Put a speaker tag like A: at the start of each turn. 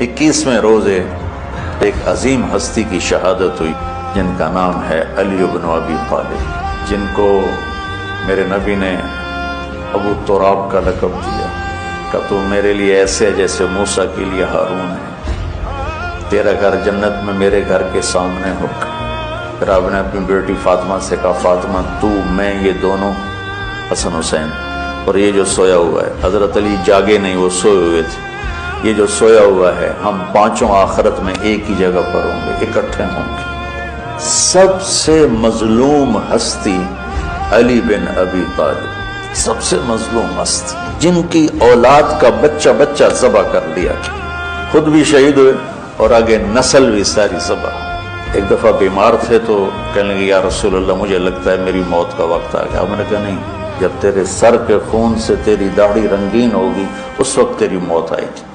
A: 21ویں روزے ایک عظیم ہستی کی شہادت ہوئی جن کا نام ہے علی بن ابی طالب، جن کو میرے نبی نے ابو تراب کا لقب دیا کہ تو میرے لیے ایسے ہے جیسے موسیٰ کے لیے ہارون ہے، تیرا گھر جنت میں میرے گھر کے سامنے ہو۔ پھر آپ نے اپنی بیٹی فاطمہ سے کہا فاطمہ تو میں یہ دونوں حسن حسین، اور یہ جو سویا ہوا ہے، حضرت علی جاگے نہیں، وہ سوئے ہوئے تھے، یہ جو سویا ہوا ہے ہم پانچوں آخرت میں ایک ہی جگہ پر ہوں گے، اکٹھے ہوں گے۔ سب سے مظلوم ہستی علی بن ابی طالب، سب سے مظلوم ہستی، جن کی اولاد کا بچہ ذبح کر دیا، خود بھی شہید ہوئے اور آگے نسل بھی ساری ذبح۔ ایک دفعہ بیمار تھے تو کہنے لگے یا رسول اللہ مجھے لگتا ہے میری موت کا وقت آ گیا۔ میں نے کہا نہیں، جب تیرے سر کے خون سے تیری داڑھی رنگین ہوگی اس وقت تیری موت آئے گی۔